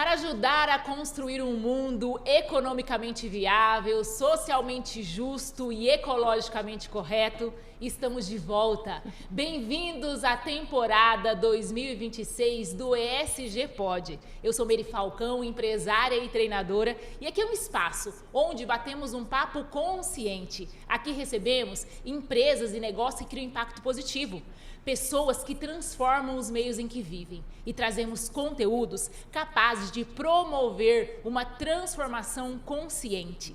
Para ajudar a construir um mundo economicamente viável, socialmente justo e ecologicamente correto, estamos de volta. Bem-vindos à temporada 2026 do ESG Pod. Eu sou Mary Falcão, empresária e treinadora, e aqui é um espaço onde batemos um papo consciente. Aqui recebemos empresas e negócios que criam impacto positivo. Pessoas que transformam os meios em que vivem e trazemos conteúdos capazes de promover uma transformação consciente.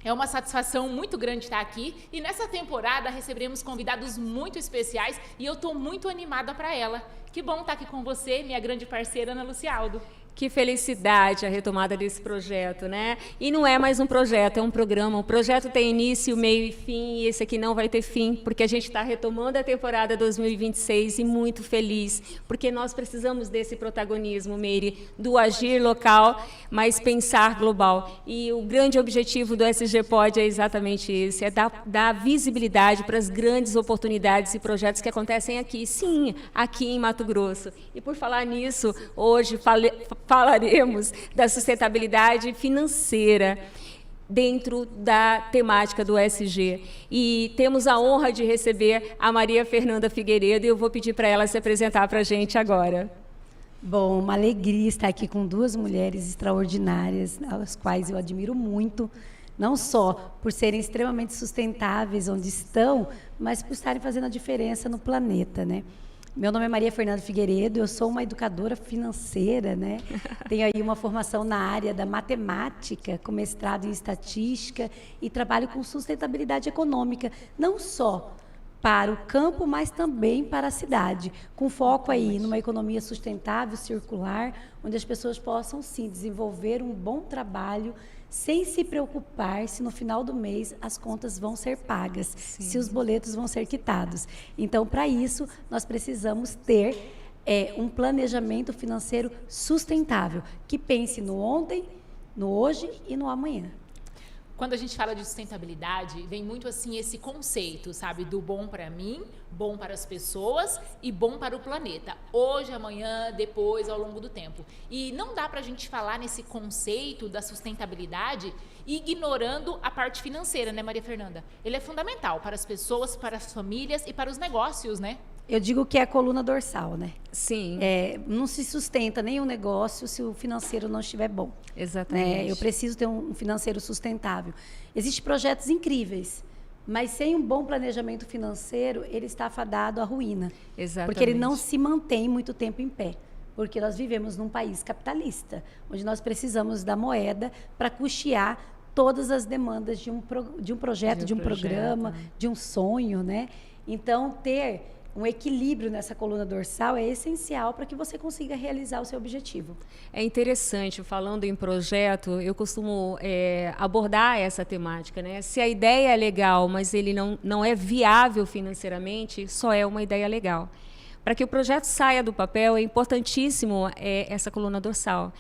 É uma satisfação muito grande estar aqui e nessa temporada receberemos convidados muito especiais e eu estou muito animada para ela. Que bom estar aqui com você, minha grande parceira Ana Lucialdo. Que felicidade a retomada desse projeto, né? E não é mais um projeto, é um programa. O projeto tem início, meio e fim, e esse aqui não vai ter fim, porque a gente está retomando a temporada 2026 e muito feliz, porque nós precisamos desse protagonismo, Meire, do agir local, mas pensar global. E o grande objetivo do ESG Pod é exatamente esse, é dar visibilidade para as grandes oportunidades e projetos que acontecem aqui, sim, aqui em Mato Grosso. E por falar nisso, hoje falaremos da sustentabilidade financeira dentro da temática do ESG. E temos a honra de receber a Maria Fernanda Figueiredo e eu vou pedir para ela se apresentar para a gente agora. Bom, uma alegria estar aqui com duas mulheres extraordinárias, as quais eu admiro muito, não só por serem extremamente sustentáveis onde estão, mas por estarem fazendo a diferença no planeta, né? Meu nome é Maria Fernanda Figueiredo, eu sou uma educadora financeira, né? Tenho aí uma formação na área da matemática, com mestrado em estatística e trabalho com sustentabilidade econômica, não só para o campo, mas também para a cidade, com foco aí numa economia sustentável, circular, onde as pessoas possam, sim, desenvolver um bom trabalho sem se preocupar se no final do mês as contas vão ser pagas, sim, se os boletos vão ser quitados. Então, para isso, nós precisamos ter um planejamento financeiro sustentável, que pense no ontem, no hoje e no amanhã. Quando a gente fala de sustentabilidade, vem muito assim esse conceito, sabe, do bom para mim, bom para as pessoas e bom para o planeta. Hoje, amanhã, depois, ao longo do tempo. E não dá para a gente falar nesse conceito da sustentabilidade ignorando a parte financeira, né, Maria Fernanda? Ele é fundamental para as pessoas, para as famílias e para os negócios, né? Eu digo que é a coluna dorsal, né? Sim. Não se sustenta nenhum negócio se o financeiro não estiver bom. Exatamente. Eu preciso ter um financeiro sustentável. Existem projetos incríveis, mas sem um bom planejamento financeiro, ele está fadado à ruína. Exatamente. Porque ele não se mantém muito tempo em pé. Porque nós vivemos num país capitalista, onde nós precisamos da moeda para custear todas as demandas de um projeto, de um programa, de um sonho, né? Então, ter um equilíbrio nessa coluna dorsal é essencial para que você consiga realizar o seu objetivo. É interessante, falando em projeto, eu costumo abordar essa temática, né? Se a ideia é legal, mas ele não é viável financeiramente, só é uma ideia legal. Para que o projeto saia do papel, é importantíssimo essa coluna dorsal.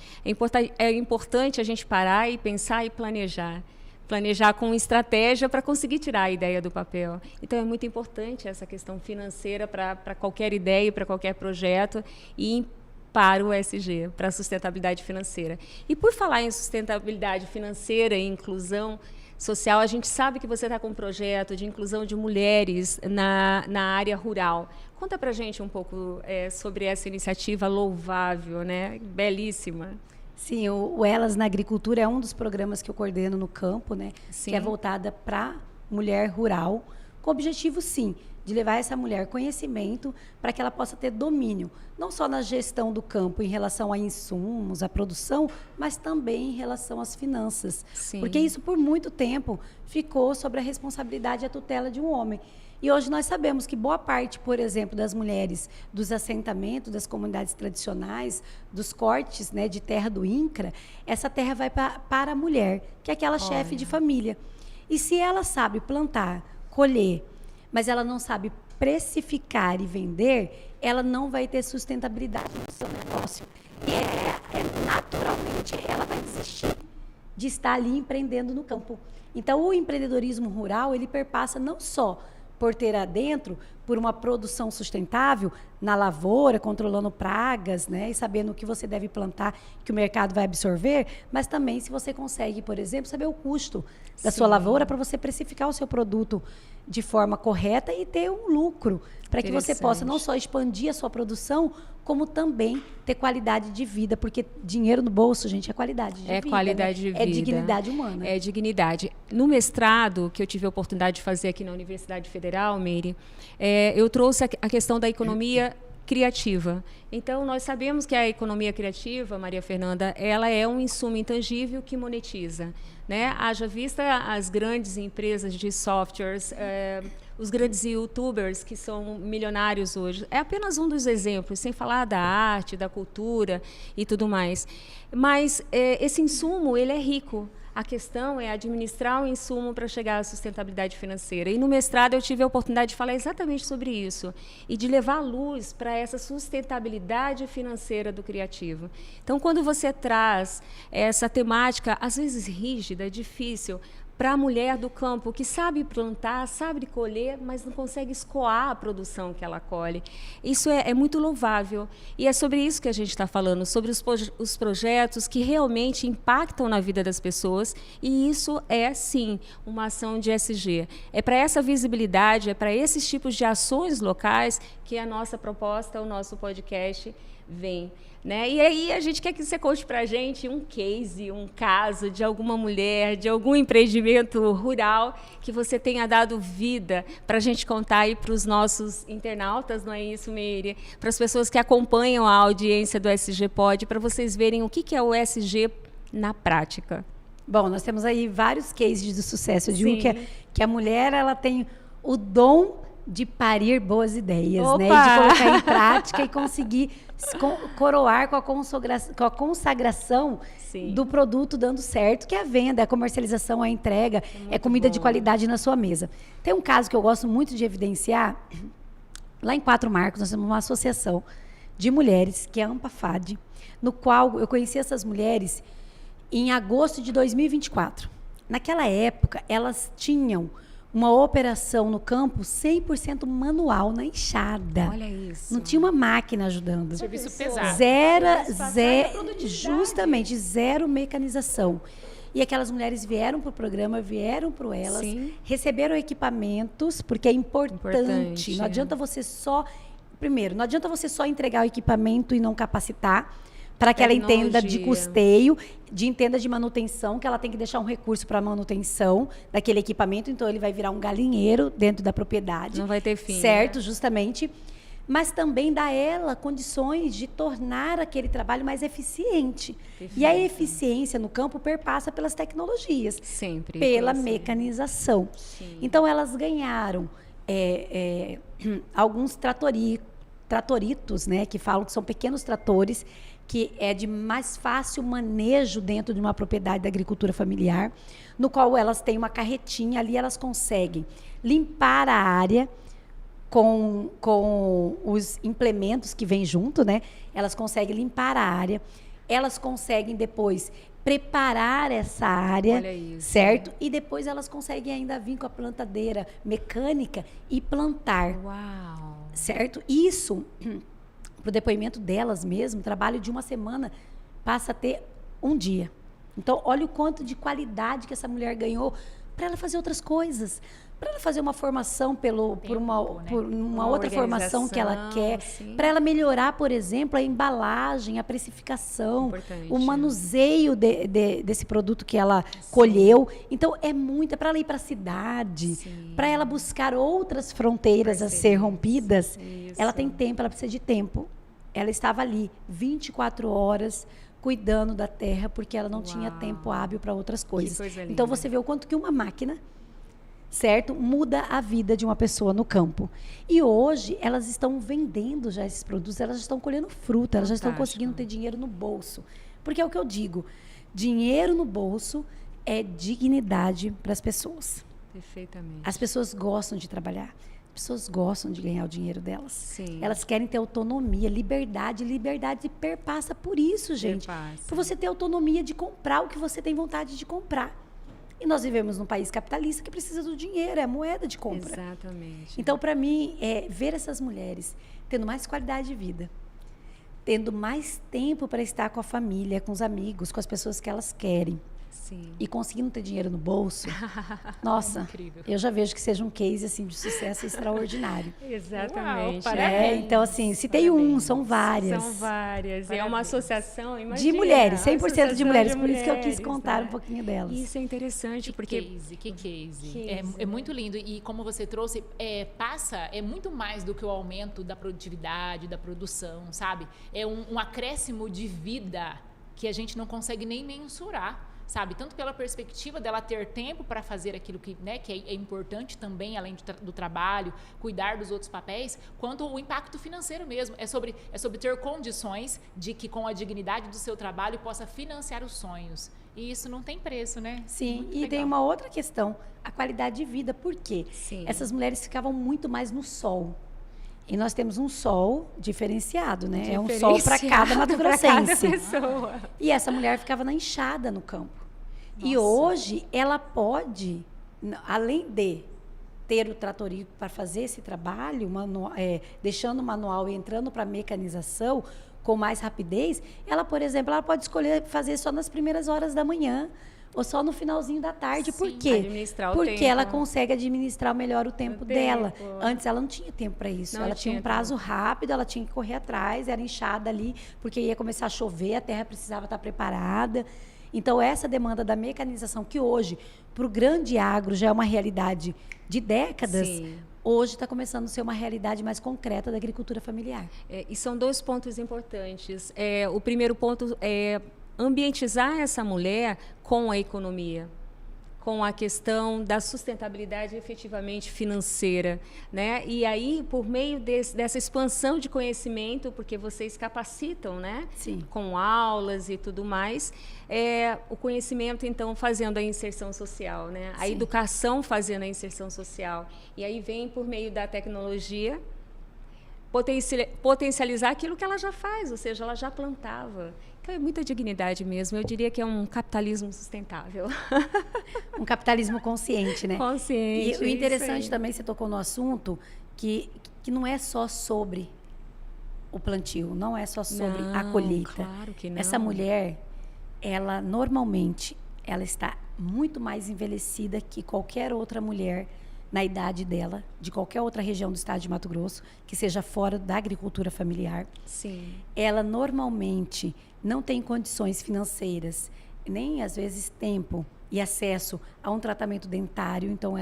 É importante a gente parar e pensar e planejar. Planejar com estratégia para conseguir tirar a ideia do papel. Então, é muito importante essa questão financeira para qualquer ideia, para qualquer projeto e para o ESG, para a sustentabilidade financeira. E por falar em sustentabilidade financeira e inclusão social, a gente sabe que você está com um projeto de inclusão de mulheres na área rural. Conta para a gente um pouco sobre essa iniciativa louvável, né? Belíssima. Sim, o Elas na Agricultura é um dos programas que eu coordeno no campo, né? Sim. Que é voltada para mulher rural, com o objetivo, sim, de levar essa mulher conhecimento para que ela possa ter domínio, não só na gestão do campo em relação a insumos, a produção, mas também em relação às finanças. Sim. Porque isso, por muito tempo, ficou sobre a responsabilidade e a tutela de um homem. E hoje nós sabemos que boa parte, por exemplo, das mulheres dos assentamentos, das comunidades tradicionais, dos cortes, né, de terra do INCRA, essa terra vai para a mulher, que é aquela chefe de família. E se ela sabe plantar, colher, mas ela não sabe precificar e vender, ela não vai ter sustentabilidade no seu negócio. E naturalmente ela vai desistir de estar ali empreendendo no campo. Então, o empreendedorismo rural, ele perpassa não só porteira adentro, por uma produção sustentável na lavoura, controlando pragas, né, e sabendo o que você deve plantar, que o mercado vai absorver, mas também se você consegue, por exemplo, saber o custo da sua lavoura para você precificar o seu produto de forma correta e ter um lucro, para que você possa não só expandir a sua produção, como também ter qualidade de vida, porque dinheiro no bolso, gente, é qualidade de vida. É qualidade de vida. É dignidade humana. É dignidade. No mestrado, que eu tive a oportunidade de fazer aqui na Universidade Federal, Meire, eu trouxe a questão da economia criativa. Então, nós sabemos que a economia criativa, Maria Fernanda, ela é um insumo intangível que monetiza, né? Haja vista as grandes empresas de softwares, os grandes youtubers que são milionários hoje. É apenas um dos exemplos, sem falar da arte, da cultura e tudo mais. Mas esse insumo, ele é rico. A questão é administrar o insumo para chegar à sustentabilidade financeira. E no mestrado eu tive a oportunidade de falar exatamente sobre isso e de levar luz para essa sustentabilidade financeira do criativo. Então, quando você traz essa temática, às vezes rígida, difícil, para a mulher do campo que sabe plantar, sabe colher, mas não consegue escoar a produção que ela colhe. Isso é muito louvável. E é sobre isso que a gente está falando, sobre os projetos que realmente impactam na vida das pessoas. E isso é, sim, uma ação de ESG. É para essa visibilidade, é para esses tipos de ações locais que a nossa proposta, o nosso podcast vem. Né? E aí a gente quer que você conte para a gente um case, um caso de alguma mulher, de algum empreendimento rural que você tenha dado vida para a gente contar aí para os nossos internautas, não é isso, Meire? Para as pessoas que acompanham a audiência do SG Pod, para vocês verem o que é o SG na prática. Bom, nós temos aí vários cases de sucesso. Eu digo que a mulher ela tem o dom de parir boas ideias, né? E de colocar em prática e conseguir coroar com a consagração do produto dando certo, que é a venda, é a comercialização, a entrega, é comida de qualidade na sua mesa. Tem um caso que eu gosto muito de evidenciar. Lá em Quatro Marcos, nós temos uma associação de mulheres, que é a AmpaFad, no qual eu conheci essas mulheres em agosto de 2024. Naquela época, elas tinham uma operação no campo 100% manual na enxada. Olha isso. Não tinha uma máquina ajudando. Serviço pesado. Justamente, zero mecanização. E aquelas mulheres vieram para o programa, vieram para o Elas, receberam equipamentos, porque é importante. Não adianta você só... Primeiro, não adianta você só entregar o equipamento e não capacitar, para que ela entenda de custeio, entenda de manutenção, que ela tem que deixar um recurso para manutenção daquele equipamento, então ele vai virar um galinheiro dentro da propriedade. Não vai ter fim. Certo, né? Justamente. Mas também dá a ela condições de tornar aquele trabalho mais eficiente. Perfeito. E a eficiência no campo perpassa pelas tecnologias. Sempre. Pela mecanização. Sim. Então, elas ganharam alguns tratoritos, né, que falam que são pequenos tratores, que é de mais fácil manejo dentro de uma propriedade da agricultura familiar, no qual elas têm uma carretinha, ali elas conseguem limpar a área com os implementos que vêm junto, né? Elas conseguem limpar a área, elas conseguem depois preparar essa área, certo? E depois elas conseguem ainda vir com a plantadeira mecânica e plantar. Uau! Certo? Isso... para o depoimento delas mesmo, trabalho de uma semana passa a ter um dia. Então, olha o quanto de qualidade que essa mulher ganhou para ela fazer outras coisas, para ela fazer uma formação por uma outra formação que ela quer, para ela melhorar, por exemplo, a embalagem, a precificação, o manuseio desse produto que ela colheu. Então, é muito, para ela ir para a cidade, para ela buscar outras fronteiras a ser rompidas, ela tem tempo, ela precisa de tempo. Ela estava ali 24 horas cuidando da terra, porque ela não tinha tempo hábil para outras coisas. Então, você vê o quanto que uma máquina, certo, muda a vida de uma pessoa no campo. E hoje, elas estão vendendo já esses produtos, elas já estão colhendo fruta, elas já estão conseguindo ter dinheiro no bolso. Porque é o que eu digo, dinheiro no bolso é dignidade para as pessoas. Perfeitamente. As pessoas gostam de trabalhar. As pessoas gostam de ganhar o dinheiro delas. Sim. Elas querem ter autonomia, liberdade. Liberdade perpassa por isso, gente. Por você ter autonomia de comprar o que você tem vontade de comprar. E nós vivemos num país capitalista que precisa do dinheiro, é a moeda de compra. Exatamente. Então, para mim, ver essas mulheres tendo mais qualidade de vida, tendo mais tempo para estar com a família, com os amigos, com as pessoas que elas querem, Sim. e conseguindo ter dinheiro no bolso, nossa, Incrível. eu já vejo que seja um case assim, de sucesso extraordinário. Exatamente. Uau, parabéns. Então, assim, se tem são várias. São várias. É uma associação, imagina. De mulheres, 100% de associação mulheres. Por isso que eu quis mulheres, contar né? um pouquinho delas. Isso é interessante, porque... Que case. Case, É muito lindo. E como você trouxe, é muito mais do que o aumento da produtividade, da produção, sabe? É um acréscimo de vida que a gente não consegue nem mensurar. Sabe, tanto pela perspectiva dela ter tempo para fazer aquilo que, né, que é importante também, além do trabalho, cuidar dos outros papéis, quanto o impacto financeiro mesmo. É sobre ter condições de que, com a dignidade do seu trabalho, possa financiar os sonhos. E isso não tem preço, né? Sim, Muito e legal. tem uma outra questão, a qualidade de vida. Por quê? Sim. Essas mulheres ficavam muito mais no sol. E nós temos um sol diferenciado, né? É um sol para cada mato-grossense. pessoa. E essa mulher ficava na enxada no campo. E Nossa. hoje ela pode, além de ter o tratoril para fazer esse trabalho, deixando o manual e entrando para a mecanização com mais rapidez, ela, por exemplo, ela pode escolher fazer só nas primeiras horas da manhã ou só no finalzinho da tarde. Sim, Por quê? administrar o Porque tempo. ela consegue administrar melhor o tempo dela. tempo. Antes ela não tinha tempo para isso. Não Ela tinha um tinha prazo rápido, ela tinha que correr atrás, era inchada ali, porque ia começar a chover, a terra precisava estar preparada. Então, essa demanda da mecanização, que hoje, para o grande agro, já é uma realidade de décadas, Sim. hoje está começando a ser uma realidade mais concreta da agricultura familiar. E são 2 pontos importantes. O primeiro ponto é ambientizar essa mulher com a economia, com a questão da sustentabilidade efetivamente financeira, né? E aí, por meio dessa expansão de conhecimento, porque vocês capacitam, né? Sim. Com aulas e tudo mais, o conhecimento, então, fazendo a inserção social, né? A Sim. educação fazendo a inserção social. E aí vem, por meio da tecnologia, potencializar aquilo que ela já faz, ou seja, ela já plantava. Então, é muita dignidade mesmo. Eu diria que é um capitalismo sustentável. Um capitalismo consciente, né? Consciente. E o interessante isso aí. também, você tocou no assunto, que não é só sobre o plantio, não é só sobre a Não, colheita. claro que não. Essa mulher, ela normalmente, ela está muito mais envelhecida que qualquer outra mulher na idade dela, de qualquer outra região do estado de Mato Grosso, que seja fora da agricultura familiar. Sim. Ela normalmente não tem condições financeiras, nem às vezes tempo e acesso a um tratamento dentário, então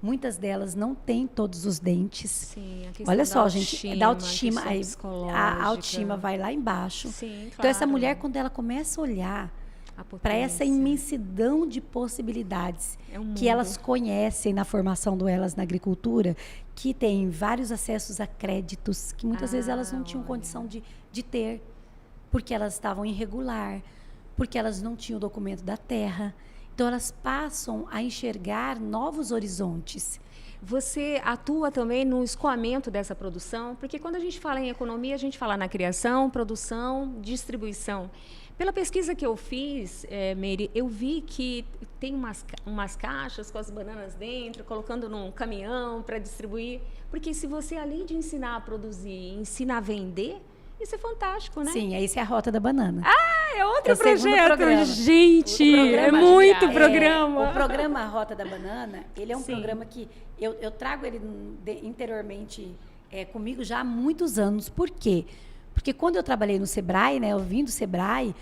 muitas delas não têm todos os dentes. Sim, a questão Olha da só, gente, da autoestima, questão aí, psicológica. a autoestima vai lá embaixo. Sim, Então essa claro. mulher, quando ela começa a olhar A potência. para essa imensidão de possibilidades É um que mundo. elas conhecem na formação delas na agricultura, que tem vários acessos a créditos que muitas vezes elas não tinham olha. condição de ter, porque elas estavam irregular, porque elas não tinham o documento da terra. Então elas passam a enxergar novos horizontes. Você atua também no escoamento dessa produção? Porque quando a gente fala em economia, a gente fala na criação, produção, distribuição. Pela pesquisa que eu fiz, Meire, eu vi que tem umas caixas com as bananas dentro, colocando num caminhão para distribuir. Porque se você, além de ensinar a produzir, ensina a vender, isso é fantástico, né? Sim, esse é a Rota da Banana. É outro É o segundo projeto, programa. gente! Outro É programa muito já. programa. O programa Rota da Banana, ele é um Sim. programa que eu trago ele interiormente comigo já há muitos anos. Por quê? Porque quando eu trabalhei no Sebrae, né, eu vim do Sebrae,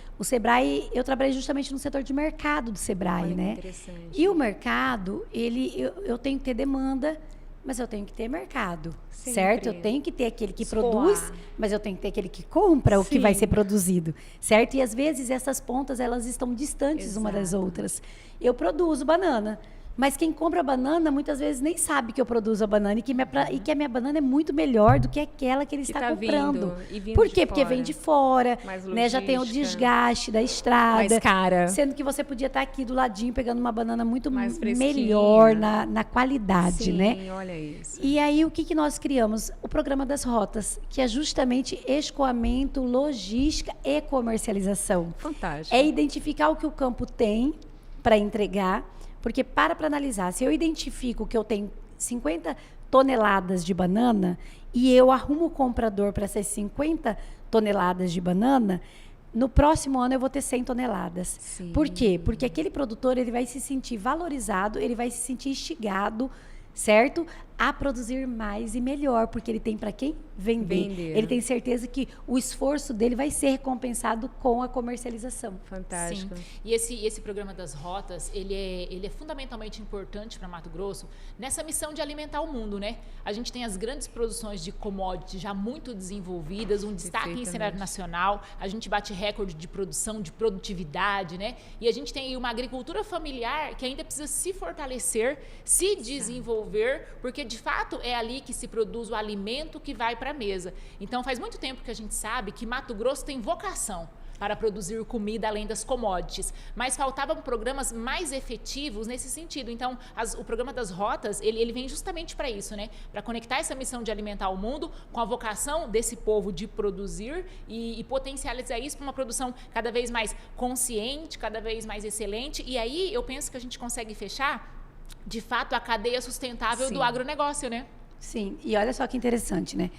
eu trabalhei justamente no setor de mercado do Sebrae, Olha que né? interessante. E o mercado, eu tenho que ter demanda, mas eu tenho que ter mercado, Sempre. certo? Eu tenho que ter aquele que Escoar. produz, mas eu tenho que ter aquele que compra o que Sim. vai ser produzido, certo? E às vezes essas pontas, elas estão distantes uma das Exato. outras. Eu produzo banana, mas quem compra a banana muitas vezes nem sabe que eu produzo a banana e que a minha banana é muito melhor do que aquela que ele Que está tá comprando. vindo, e vindo Por de quê? Porque fora. vem de fora, Mais né? Já tem o logística. desgaste da estrada. Mais cara. Sendo que você podia estar aqui do ladinho pegando uma banana muito Mais fresquinha. melhor na qualidade, Sim, né? olha isso. E aí, o que nós criamos? O programa das rotas, que é justamente escoamento, logística e comercialização. Fantástico. É identificar o que o campo tem para entregar, Porque para analisar, se eu identifico que eu tenho 50 toneladas de banana e eu arrumo o comprador para essas 50 toneladas de banana, no próximo ano eu vou ter 100 toneladas. Sim. Por quê? Porque aquele produtor ele vai se sentir valorizado, ele vai se sentir instigado, certo? A produzir mais e melhor, porque ele tem para quem vender. Ele tem certeza que o esforço dele vai ser recompensado com a comercialização. Fantástico. Sim. E esse programa das rotas, ele é fundamentalmente importante para Mato Grosso nessa missão de alimentar o mundo, né? A gente tem as grandes produções de commodities já muito desenvolvidas, um destaque em cenário nacional, a gente bate recorde de produção, de produtividade, né? E a gente tem uma agricultura familiar que ainda precisa se fortalecer, se desenvolver, porque de fato é ali que se produz o alimento que vai para a mesa. Então faz muito tempo que a gente sabe que Mato Grosso tem vocação para produzir comida além das commodities, mas faltavam programas mais efetivos nesse sentido. Então o programa das rotas, ele vem justamente para isso, né? Para conectar essa missão de alimentar o mundo com a vocação desse povo de produzir e potencializar isso para uma produção cada vez mais consciente, cada vez mais excelente. E aí eu penso que a gente consegue fechar de fato a cadeia sustentável do agronegócio, né? Sim, e olha só que interessante, né?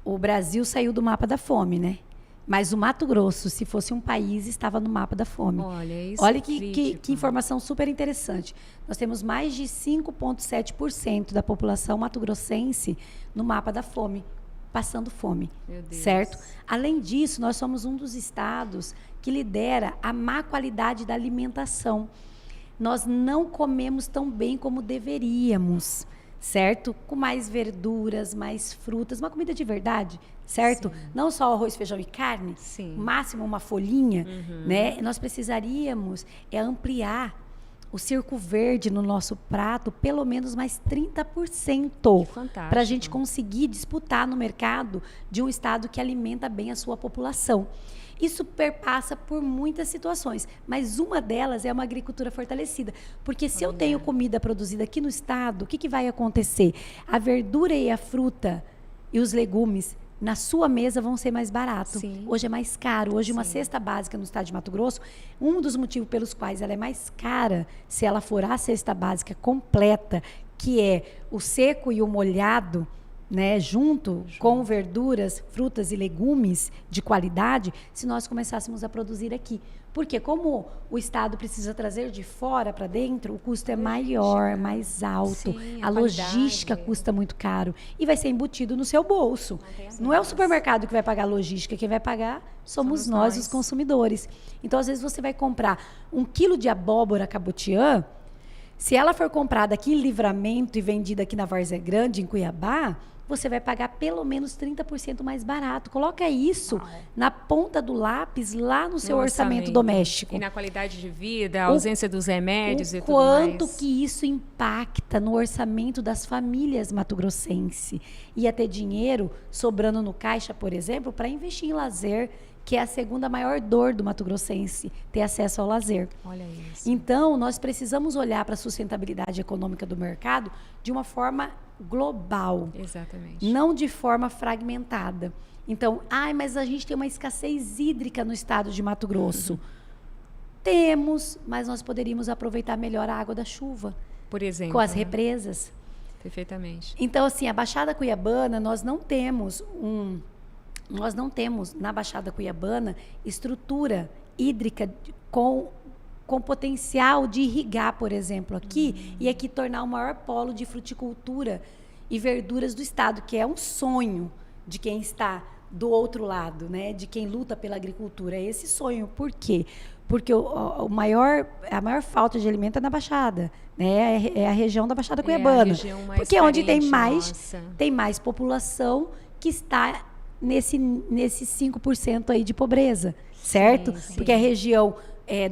O Brasil saiu do mapa da fome, né? Mas o Mato Grosso, se fosse um país, estava no mapa da fome. Olha que informação super interessante. Nós temos mais de 5,7% da população mato-grossense no mapa da fome, passando fome, certo? Além disso, nós somos um dos estados que lidera a má qualidade da alimentação. Nós não comemos tão bem como deveríamos, certo? Com mais verduras, mais frutas, uma comida de verdade, certo? Sim. Não só arroz, feijão e carne, máximo uma folhinha, né? Nós precisaríamos ampliar o circo verde no nosso prato, pelo menos mais 30%, para a gente conseguir disputar no mercado de um estado que alimenta bem a sua população. Isso perpassa por muitas situações, mas uma delas é uma agricultura fortalecida. Porque se eu tenho comida produzida aqui no estado, o que vai acontecer? A verdura e a fruta e os legumes na sua mesa vão ser mais barato. Hoje é mais caro. Hoje uma cesta básica no estado de Mato Grosso, um dos motivos pelos quais ela é mais cara, se ela for a cesta básica completa, que é o seco e o molhado, né, junto com verduras, frutas e legumes de qualidade, se nós começássemos a produzir aqui. Porque como o Estado precisa trazer de fora para dentro, o custo é maior, mais alto. A logística custa muito caro e vai ser embutido no seu bolso. Não é o supermercado que vai pagar a logística, quem vai pagar somos nós, os consumidores. Então, às vezes, você vai comprar 1 quilo de abóbora cabotiã, se ela for comprada aqui em Livramento e vendida aqui na Várzea Grande, em Cuiabá, você vai pagar pelo menos 30% mais barato. Coloca isso na ponta do lápis, lá no seu orçamento doméstico. E na qualidade de vida, a ausência dos remédios e tudo mais. Quanto que isso impacta no orçamento das famílias mato-grossenses. Ia ter dinheiro sobrando no caixa, por exemplo, para investir em lazer, que é a segunda maior dor do mato-grossense, ter acesso ao lazer. Olha isso. Então, nós precisamos olhar para a sustentabilidade econômica do mercado de uma forma global. Exatamente. Não de forma fragmentada. Então, mas a gente tem uma escassez hídrica no estado de Mato Grosso. Temos, mas nós poderíamos aproveitar melhor a água da chuva. Por exemplo. Com as represas. Perfeitamente. Então, assim, a Baixada Cuiabana, nós não temos na Baixada Cuiabana estrutura hídrica com potencial de irrigar, por exemplo, aqui, e aqui tornar o maior polo de fruticultura e verduras do estado, que é um sonho de quem está do outro lado, né? De quem luta pela agricultura. É esse sonho. Por quê? Porque a maior falta de alimento é na Baixada, né? É a região da Baixada Cuiabana. Porque é onde tem mais população que está nesse 5% aí de pobreza, certo? Sim. Porque a região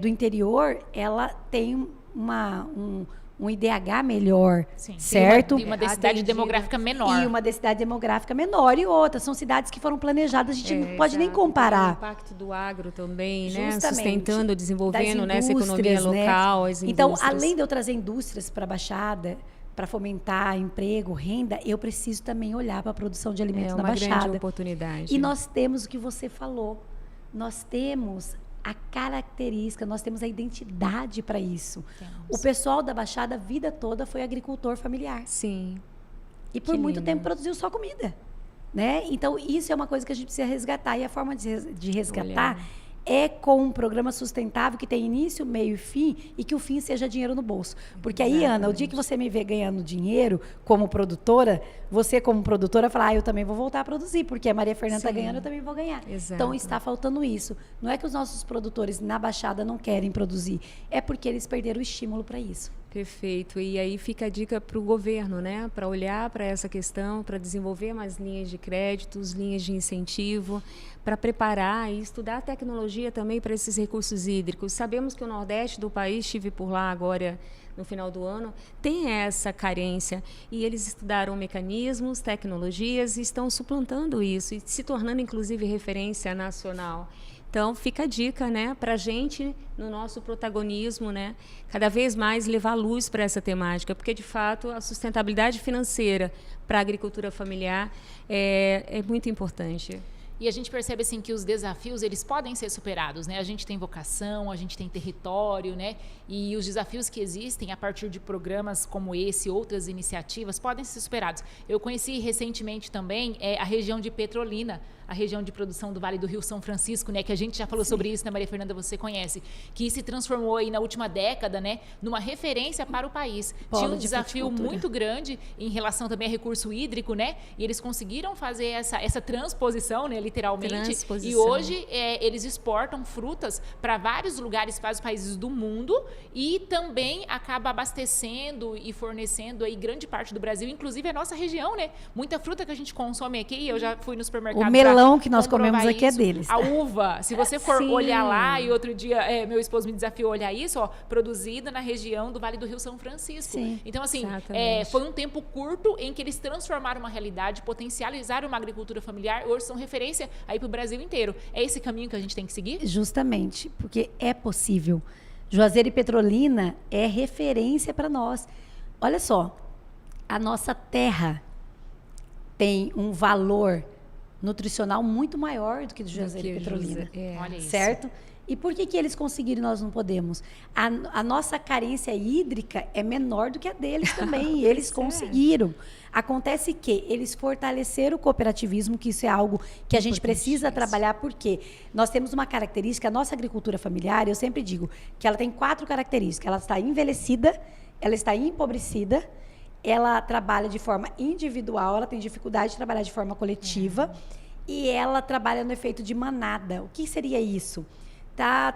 do interior, ela tem um IDH melhor, certo? E uma densidade demográfica menor. E uma densidade demográfica menor e outra. São cidades que foram planejadas, a gente não pode nem comparar. O impacto do agro também, né? Sustentando, desenvolvendo essa economia local, as indústrias. Então, além de eu trazer indústrias para a Baixada, para fomentar emprego, renda, eu preciso também olhar para a produção de alimentos na Baixada. É uma grande oportunidade. E nós temos o que você falou. Nós temos a característica, nós temos a identidade para isso. Temos. O pessoal da Baixada, a vida toda, foi agricultor familiar. Sim. E por Que muito lindo. tempo produziu só comida. Né? Então, isso é uma coisa que a gente precisa resgatar. E a forma de resgatar é com um programa sustentável que tem início, meio e fim, e que o fim seja dinheiro no bolso. Porque aí, Ana, o dia que você me vê ganhando dinheiro como produtora, você como produtora fala, eu também vou voltar a produzir, porque a Maria Fernanda está ganhando, eu também vou ganhar. Exato. Então, está faltando isso. Não é que os nossos produtores na Baixada não querem produzir, é porque eles perderam o estímulo para isso. Perfeito. E aí fica a dica para o governo, né? Para olhar para essa questão, para desenvolver mais linhas de créditos, linhas de incentivo, para preparar e estudar a tecnologia também para esses recursos hídricos. Sabemos que o Nordeste do país, estive por lá agora no final do ano, tem essa carência e eles estudaram mecanismos, tecnologias e estão suplantando isso e se tornando inclusive referência nacional. Então, fica a dica, né, para a gente, no nosso protagonismo, né, cada vez mais levar luz para essa temática, porque, de fato, a sustentabilidade financeira para a agricultura familiar é muito importante. E a gente percebe assim que os desafios eles podem ser superados, né? A gente tem vocação, a gente tem território, né? E os desafios que existem a partir de programas como esse, outras iniciativas, podem ser superados. Eu conheci recentemente também a região de Petrolina, a região de produção do Vale do Rio São Francisco, né? Que a gente já falou sobre isso, né, Maria Fernanda? Você conhece, que se transformou aí na última década, né? Numa referência para o país. Tinha um desafio muito grande em relação também a recurso hídrico, né? E eles conseguiram fazer essa transposição, né? Literalmente. E hoje eles exportam frutas para vários lugares, para os países do mundo e também acaba abastecendo e fornecendo aí grande parte do Brasil, inclusive a nossa região, né? Muita fruta que a gente consome aqui, eu já fui no supermercado. O melão que nós comemos aqui é deles. A uva, se você for olhar lá, e outro dia meu esposo me desafiou a olhar isso, ó, produzida na região do Vale do Rio São Francisco. Sim, então, assim, exatamente. foi um tempo curto em que eles transformaram uma realidade, potencializaram uma agricultura familiar, hoje são referência aí para o Brasil inteiro. É esse caminho que a gente tem que seguir? Justamente, porque é possível. Juazeiro e Petrolina é referência para nós. Olha só, a nossa terra tem um valor nutricional muito maior do que do Juazeiro e Petrolina. Olha isso. Certo? E por que eles conseguiram e nós não podemos? A nossa carência hídrica é menor do que a deles também. Eles conseguiram. Acontece que eles fortaleceram o cooperativismo, que isso é algo que a gente precisa trabalhar, porque nós temos uma característica, a nossa agricultura familiar, eu sempre digo que ela tem 4 características. Ela está envelhecida, ela está empobrecida, ela trabalha de forma individual, ela tem dificuldade de trabalhar de forma coletiva e ela trabalha no efeito de manada. O que seria isso?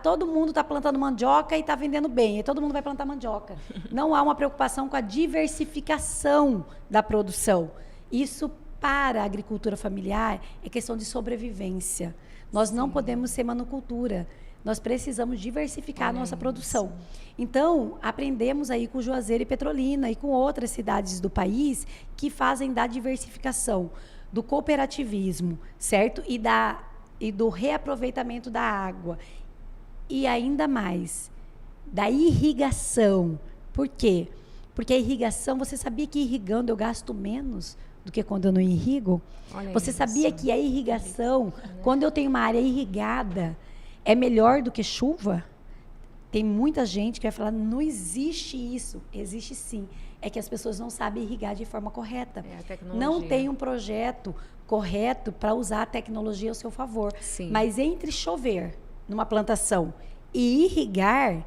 Todo mundo está plantando mandioca e está vendendo bem, e todo mundo vai plantar mandioca. Não há uma preocupação com a diversificação da produção. Isso, para a agricultura familiar, é questão de sobrevivência. Nós não podemos ser monocultura. Nós precisamos diversificar a nossa produção. Então, aprendemos aí com Juazeiro e Petrolina e com outras cidades do país que fazem da diversificação, do cooperativismo, certo? E do reaproveitamento da água. E ainda mais, da irrigação. Por quê? Porque a irrigação, você sabia que irrigando eu gasto menos do que quando eu não irrigo? Você sabia que a irrigação, quando eu tenho uma área irrigada, é melhor do que chuva? Tem muita gente que vai falar, não existe isso. Existe sim. É que as pessoas não sabem irrigar de forma correta. Não tem um projeto correto para usar a tecnologia ao seu favor. Sim. Mas entre chover numa plantação e irrigar,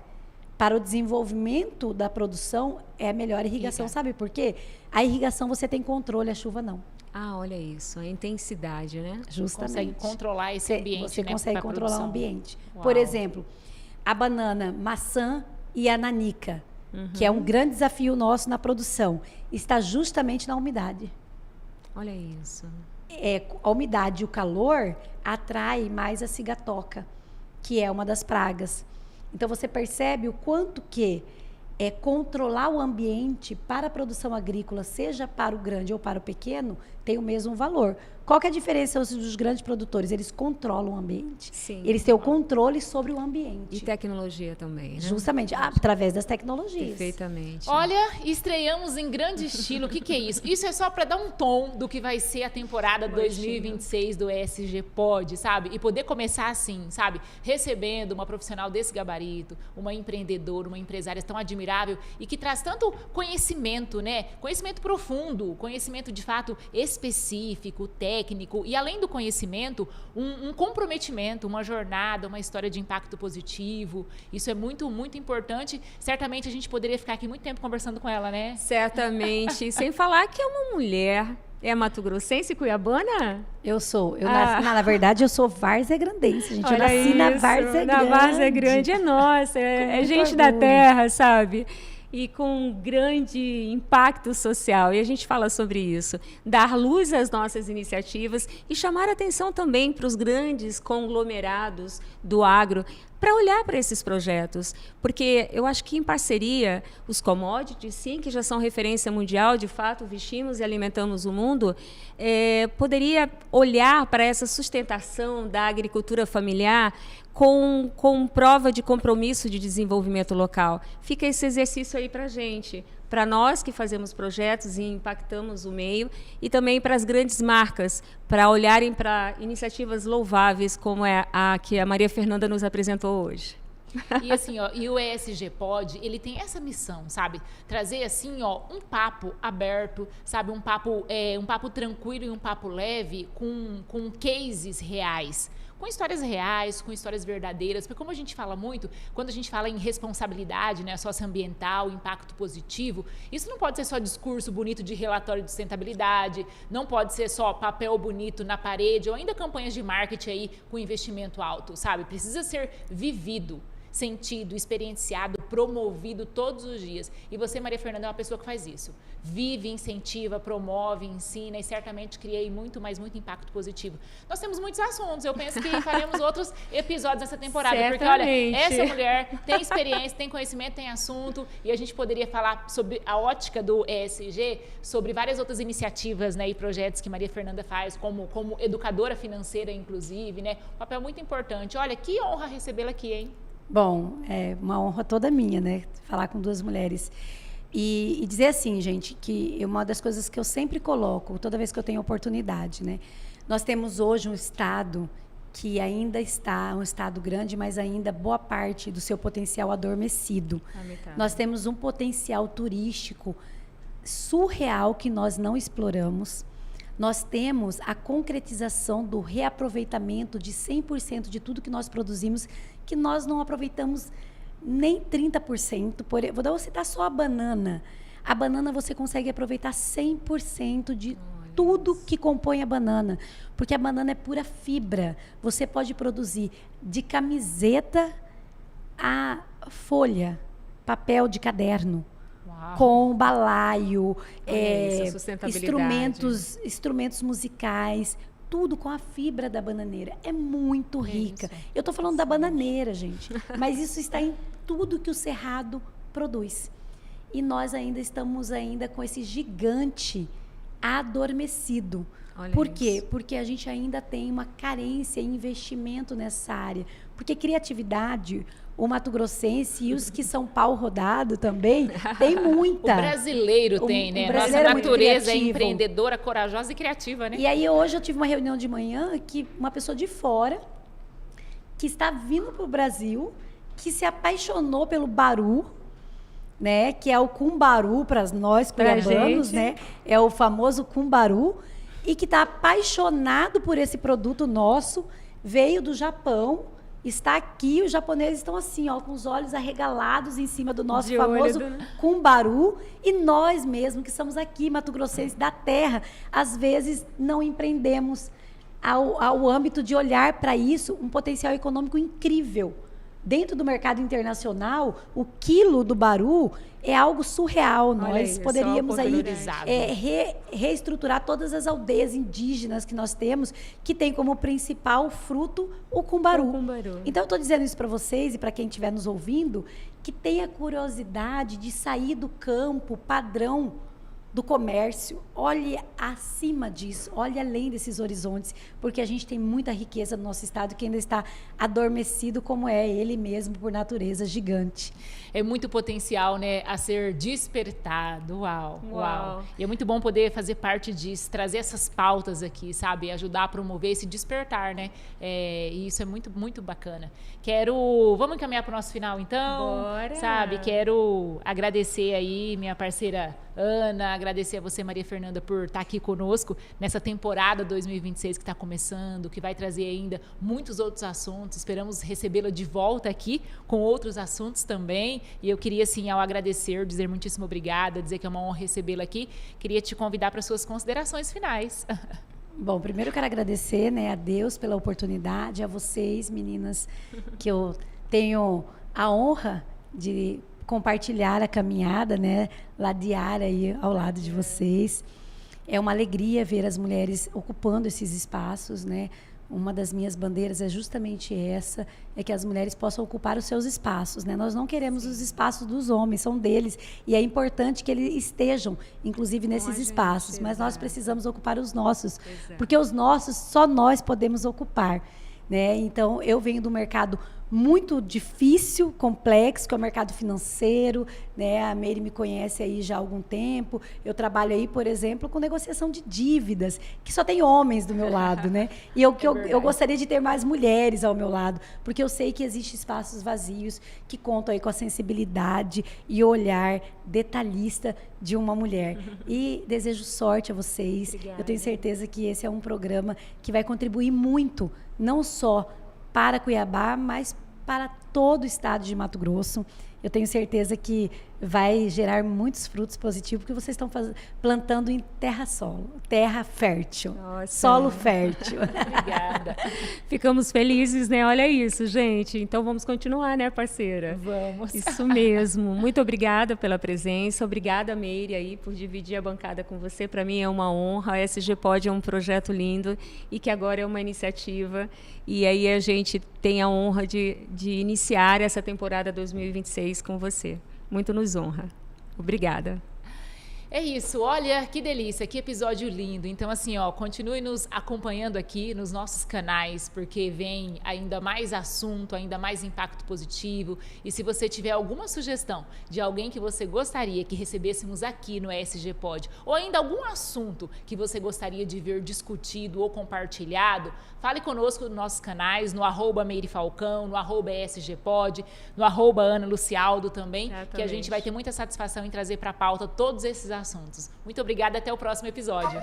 para o desenvolvimento da produção, é a melhor irrigação. Sabe por quê? A irrigação você tem controle, a chuva não. Olha isso, a intensidade, né? Justamente. Consegue controlar esse ambiente, Você consegue controlar produção. o ambiente. Uau. Por exemplo, a banana, maçã e a nanica, que é um grande desafio nosso na produção, está justamente na umidade. Olha isso. A umidade e o calor atrai mais a cigatoca, que é uma das pragas. Então, você percebe o quanto que controlar o ambiente para a produção agrícola, seja para o grande ou para o pequeno, tem o mesmo valor. Qual que é a diferença dos grandes produtores? Eles controlam o ambiente. Sim. Eles têm o controle sobre o ambiente. E tecnologia também, né? Justamente, através das tecnologias. Perfeitamente. Olha, estreamos em grande estilo. O que é isso? Isso é só para dar um tom do que vai ser a temporada 2026 do ESG Pod, sabe? E poder começar assim, sabe? Recebendo uma profissional desse gabarito, uma empreendedora, uma empresária tão admirável e que traz tanto conhecimento, né? Conhecimento profundo, conhecimento de fato específico, técnico e além do conhecimento, um comprometimento, uma jornada, uma história de impacto positivo. Isso é muito, muito importante. Certamente a gente poderia ficar aqui muito tempo conversando com ela, né? Certamente. Sem falar que é uma mulher. É mato-grossense, cuiabana? Eu sou. Na verdade, eu sou várzea-grandense, gente. Olha, eu nasci na Várzea Grande. Na Várzea Grande é nossa. É gente orgulho. da terra, sabe? E com um grande impacto social. E a gente fala sobre isso. Dar luz às nossas iniciativas e chamar atenção também para os grandes conglomerados do agro para olhar para esses projetos. Porque eu acho que em parceria, os commodities, sim, que já são referência mundial, de fato, vestimos e alimentamos o mundo, poderia olhar para essa sustentação da agricultura familiar com prova de compromisso de desenvolvimento local. Fica esse exercício aí para a gente, para nós que fazemos projetos e impactamos o meio, e também para as grandes marcas, para olharem para iniciativas louváveis como é a que a Maria Fernanda nos apresentou hoje. E assim, ó, e o ESG Pod, ele tem essa missão, sabe? Trazer assim, ó, um papo aberto, sabe? Um papo tranquilo e um papo leve com cases reais. Com histórias reais, com histórias verdadeiras, porque como a gente fala muito, quando a gente fala em responsabilidade, né, socioambiental, impacto positivo, isso não pode ser só discurso bonito de relatório de sustentabilidade, não pode ser só papel bonito na parede, ou ainda campanhas de marketing aí com investimento alto, sabe? Precisa ser vivido, sentido, experienciado, promovido todos os dias. E você, Maria Fernanda, é uma pessoa que faz isso. Vive, incentiva, promove, ensina e certamente cria muito impacto positivo. Nós temos muitos assuntos. Eu penso que faremos outros episódios nessa temporada. Certamente. Porque, olha, essa mulher tem experiência, tem conhecimento, tem assunto. E a gente poderia falar sobre a ótica do ESG, sobre várias outras iniciativas, né, e projetos que Maria Fernanda faz, como educadora financeira, inclusive, né? Um papel muito importante. Olha, que honra recebê-la aqui, hein? Bom, é uma honra toda minha, né? Falar com duas mulheres. E dizer assim, gente, que uma das coisas que eu sempre coloco, toda vez que eu tenho oportunidade, né? Nós temos hoje um estado que ainda está, um estado grande, mas ainda boa parte do seu potencial adormecido. Nós temos um potencial turístico surreal que nós não exploramos. Nós temos a concretização do reaproveitamento de 100% de tudo que nós produzimos, que nós não aproveitamos nem 30%. Vou citar só a banana. A banana você consegue aproveitar 100% de tudo que compõe a banana, porque a banana é pura fibra. Você pode produzir de camiseta a folha, papel de caderno. Uau. Com balaio, sustentabilidade. instrumentos musicais, tudo com a fibra da bananeira. É muito rica. Eu estou falando da bananeira, gente, mas isso está em tudo que o Cerrado produz. E nós ainda estamos com esse gigante adormecido. Olha Por quê? isso. Porque a gente ainda tem uma carência em investimento nessa área. Porque criatividade, o mato-grossense e os que são pau rodado também, tem muita. O brasileiro tem, né? brasileiro Nossa é muito natureza é criativo. empreendedora, corajosa e criativa, né? E aí hoje eu tive uma reunião de manhã que uma pessoa de fora, que está vindo para o Brasil, que se apaixonou pelo baru, né? Que é o cumbaru para nós cuiabanos, né? É o famoso cumbaru, e que está apaixonado por esse produto nosso, veio do Japão, está aqui, os japoneses estão assim, ó, com os olhos arregalados em cima do nosso famoso cumbaru, e nós mesmos, que somos aqui, mato-grossenses da terra, às vezes não empreendemos ao âmbito de olhar para isso, um potencial econômico incrível. Dentro do mercado internacional, o quilo do baru é algo surreal. Nós poderíamos aí reestruturar todas as aldeias indígenas que nós temos, que tem como principal fruto o cumbaru. Então, eu estou dizendo isso para vocês e para quem estiver nos ouvindo, que tenha curiosidade de sair do campo padrão do comércio, olhe acima disso, olhe além desses horizontes, porque a gente tem muita riqueza no nosso estado que ainda está adormecido como é ele mesmo, por natureza, gigante. É muito potencial, né, a ser despertado. Uau. E é muito bom poder fazer parte disso, trazer essas pautas aqui, sabe? Ajudar a promover esse despertar, né? E isso é muito, muito bacana. Vamos encaminhar para o nosso final, então? Bora! Sabe? Quero agradecer aí minha parceira Ana, agradecer a você, Maria Fernanda, por estar aqui conosco nessa temporada 2026 que está começando, que vai trazer ainda muitos outros assuntos. Esperamos recebê-la de volta aqui com outros assuntos também. E eu queria, assim, ao agradecer, dizer muitíssimo obrigada, dizer que é uma honra recebê-la aqui. Queria te convidar para suas considerações finais. Bom, primeiro eu quero agradecer, né, a Deus pela oportunidade, a vocês, meninas, que eu tenho a honra de compartilhar a caminhada, né, ladear aí ao lado de vocês. É uma alegria ver as mulheres ocupando esses espaços, né? Uma das minhas bandeiras é justamente essa, é que as mulheres possam ocupar os seus espaços, né? Nós não queremos os espaços dos homens, são deles, e é importante que eles estejam, inclusive, nesses espaços, mas nós precisamos ocupar os nossos, porque os nossos, só nós podemos ocupar, né? Então, eu venho do mercado muito difícil, complexo, que é o mercado financeiro, né? A Meire me conhece aí já há algum tempo. Eu trabalho aí, por exemplo, com negociação de dívidas, que só tem homens do meu lado, né? E eu gostaria de ter mais mulheres ao meu lado, porque eu sei que existem espaços vazios que contam aí com a sensibilidade e olhar detalhista de uma mulher. E desejo sorte a vocês. Obrigada. Eu tenho certeza que esse é um programa que vai contribuir muito, não só para Cuiabá, mas para todo o estado de Mato Grosso. Eu tenho certeza que vai gerar muitos frutos positivos, porque vocês estão plantando em terra fértil, solo fértil. Obrigada. Ficamos felizes, né? Olha isso, gente. Então vamos continuar, né, parceira? Vamos. Isso mesmo. Muito obrigada pela presença. Obrigada, Meire, aí, por dividir a bancada com você. Para mim é uma honra. A SG Pod é um projeto lindo e que agora é uma iniciativa. E aí a gente tem a honra de iniciar essa temporada 2026 com você. Muito nos honra. Obrigada. É isso, olha que delícia, que episódio lindo. Então, assim, ó, continue nos acompanhando aqui nos nossos canais, porque vem ainda mais assunto, ainda mais impacto positivo. E se você tiver alguma sugestão de alguém que você gostaria que recebêssemos aqui no ESG Pod, ou ainda algum assunto que você gostaria de ver discutido ou compartilhado, fale conosco nos nossos canais, no @meirefalcão, no @ESGPod, no @AnaLucialdo também, Exatamente. que a gente vai ter muita satisfação em trazer para a pauta todos esses assuntos. Muito obrigada, até o próximo episódio.